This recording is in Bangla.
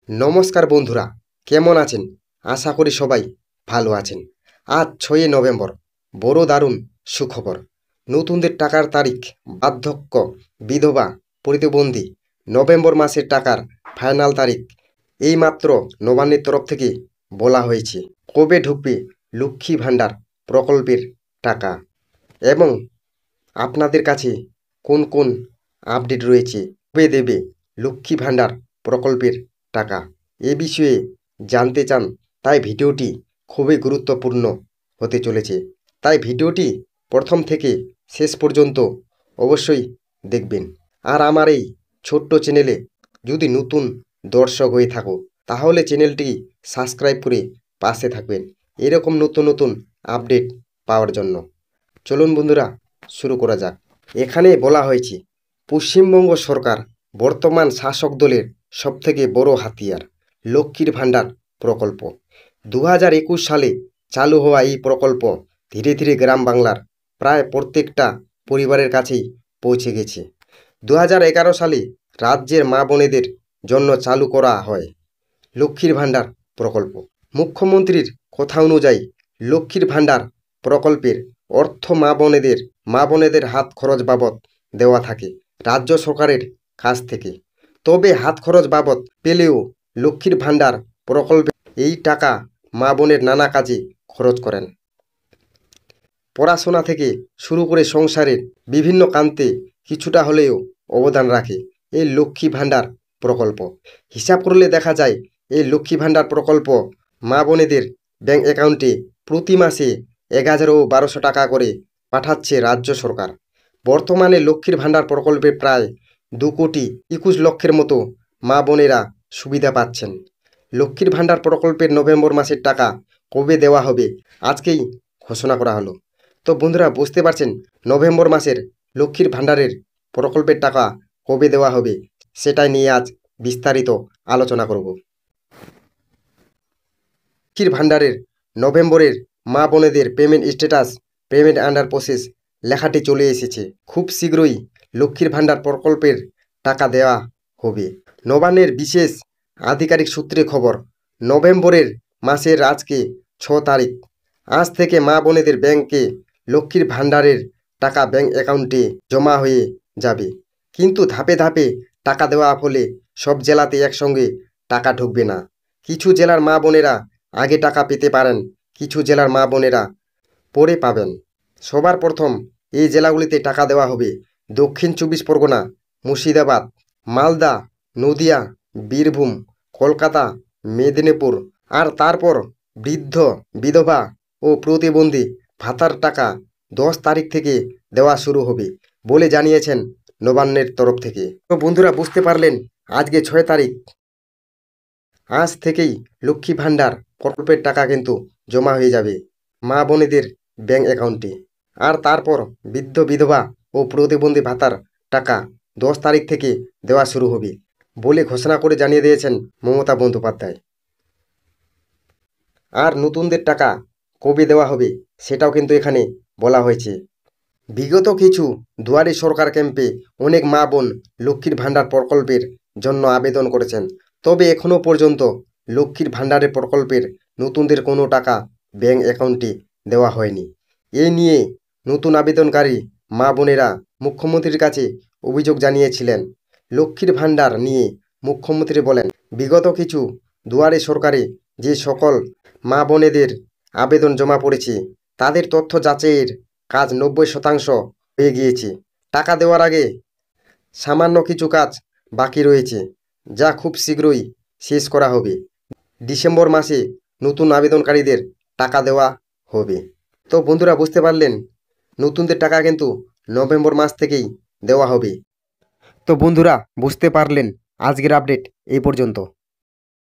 নমস্কার বন্ধুরা, কেমন আছেন? আশা করি সবাই ভালো আছেন। আজ 6 নভেম্বর, বড় দারুণ সুখবর। নতুনদের টাকার তারিখ, বার্ধক্য, বিধবা, প্রতিবন্ধী, নভেম্বর মাসের টাকার ফাইনাল তারিখ এইমাত্র নবান্নের তরফ থেকে বলা হয়েছে। কবে ঢুকবে লক্ষ্মী ভাণ্ডার প্রকল্পের টাকা এবং আপনাদের কাছে কোন কোন আপডেট রয়েছে, কবে দেবে লক্ষ্মী ভাণ্ডার প্রকল্পের টাকা, এ বিষয়ে জানতে চান, তাই ভিডিওটি খুবই গুরুত্বপূর্ণ হতে চলেছে। তাই ভিডিওটি প্রথম থেকে শেষ পর্যন্ত অবশ্যই দেখবেন। আর আমার এই ছোট্ট চ্যানেলে যদি নতুন দর্শক হয়ে থাকো, তাহলে চ্যানেলটি সাবস্ক্রাইব করে পাশে থাকবেন এরকম নতুন নতুন আপডেট পাওয়ার জন্য। চলুন বন্ধুরা, শুরু করা যাক। এখানে বলা হয়েছে, পশ্চিমবঙ্গ সরকার বর্তমান শাসক দলের সবথেকে বড় হাতিয়ার লক্ষ্মীর ভাণ্ডার প্রকল্প। 2021 সালে চালু হওয়া এই প্রকল্প ধীরে ধীরে গ্রাম বাংলার প্রায় প্রত্যেকটা পরিবারের কাছেই পৌঁছে গেছে। 2011 সালে রাজ্যের মা বোনেদের জন্য চালু করা হয় লক্ষ্মীর ভাণ্ডার প্রকল্প। মুখ্যমন্ত্রীর কথা অনুযায়ী লক্ষ্মীর ভাণ্ডার প্রকল্পের অর্থ মা বোনেদের হাত খরচ বাবদ দেওয়া থাকে রাজ্য সরকারের কাছ থেকে। তবে হাত খরচ বাবদ পেলেও লক্ষ্মীর ভাণ্ডার প্রকল্পে এই টাকা মা বোনের নানা কাজে খরচ করেন। পড়াশোনা থেকে শুরু করে সংসারের বিভিন্ন কান্তে কিছুটা হলেও অবদান রাখে এই লক্ষ্মী ভাণ্ডার প্রকল্প। হিসাব করলে দেখা যায়, এই লক্ষ্মী ভাণ্ডার প্রকল্প মা বোনেদের ব্যাংক অ্যাকাউন্টে প্রতি মাসে 1000 ও 1200 টাকা করে পাঠাচ্ছে রাজ্য সরকার। বর্তমানে লক্ষ্মীর ভাণ্ডার প্রকল্পে প্রায় 2,21,00,000 মতো মা বোনেরা সুবিধা পাচ্ছেন। লক্ষ্মীর ভাণ্ডার প্রকল্পের নভেম্বর মাসের টাকা কবে দেওয়া হবে আজকেই ঘোষণা করা হলো। তো বন্ধুরা, বুঝতে পারছেন নভেম্বর মাসের লক্ষ্মীর ভাণ্ডারের প্রকল্পের টাকা কবে দেওয়া হবে, সেটাই নিয়ে আজ বিস্তারিত আলোচনা করব। লক্ষ্মীর ভাণ্ডারের নভেম্বরের মা বোনেদের payment status, payment under process লেখাটি চলে এসেছে। খুব শীঘ্রই লক্ষ্মীর ভাণ্ডার প্রকল্পের টাকা দেওয়া হবে। নবান্নের বিশেষ আধিকারিক সূত্রে খবর, নভেম্বরের মাসের আজকে 6 তারিখ, আজ থেকে মা বোনেদের ব্যাংকে লক্ষ্মীর ভাণ্ডারের টাকা ব্যাংক অ্যাকাউন্টে জমা হয়ে যাবে। কিন্তু ধাপে ধাপে টাকা দেওয়া ফলে সব জেলাতে একসঙ্গে টাকা ঢুকবে না। কিছু জেলার মা বোনেরা আগে টাকা পেতে পারেন, কিছু জেলার মা বোনেরা পরে পাবেন। সবার প্রথম এই জেলাগুলিতে টাকা দেওয়া হবে দক্ষিণ 24 পরগনা, মুর্শিদাবাদ, মালদা, নদিয়া, বীরভূম, কলকাতা, মেদিনীপুর। আর তারপর বৃদ্ধ, বিধবা ও প্রতিবন্ধী ভাতার টাকা 10 তারিখ থেকে দেওয়া শুরু হবে বলে জানিয়েছেন নবান্নের তরফ থেকে। তো বন্ধুরা, বুঝতে পারলেন আজকে 6 তারিখ, আজ থেকেই লক্ষ্মী ভাণ্ডার প্রকল্পের টাকা কিন্তু জমা হয়ে যাবে মা বোনেদের ব্যাংক অ্যাকাউন্টে। আর তারপর বৃদ্ধ, বিধবা ও প্রতিবন্ধী ভাতার টাকা 10 তারিখ থেকে দেওয়া শুরু হবে বলে ঘোষণা করে জানিয়ে দিয়েছেন মমতা বন্দ্যোপাধ্যায়। আর নতুনদের টাকা কবে দেওয়া হবে সেটাও কিন্তু এখানে বলা হয়েছে। বিগত কিছু দুয়ারে সরকার ক্যাম্পে অনেক মা বোন লক্ষ্মীর ভাণ্ডার প্রকল্পের জন্য আবেদন করেছেন। তবে এখনও পর্যন্ত লক্ষ্মীর ভাণ্ডারের প্রকল্পের নতুনদের কোনো টাকা ব্যাংক অ্যাকাউন্টে দেওয়া হয়নি। এ নিয়ে নতুন আবেদনকারী মা বোনেরা মুখ্যমন্ত্রীর কাছে অভিযোগ জানিয়েছিলেন। লক্ষ্মীর ভাণ্ডার নিয়ে মুখ্যমন্ত্রী বলেন, বিগত কিছু দুয়ারে সরকারে যে সকল মা বোনেদের আবেদন জমা পড়েছে, তাদের তথ্য যাচাইয়ের কাজ 90% হয়ে গিয়েছে। টাকা দেওয়ার আগে সামান্য কিছু কাজ বাকি রয়েছে, যা খুব শীঘ্রই শেষ করা হবে। ডিসেম্বর মাসে নতুন আবেদনকারীদের টাকা দেওয়া হবে। তো বন্ধুরা, বুঝতে পারলেন নতুনদের টাকা কিন্তু নভেম্বর মাস থেকেই দেওয়া হবে। তো বন্ধুরা, বুঝতে পারলেন আজকের আপডেট এই পর্যন্ত।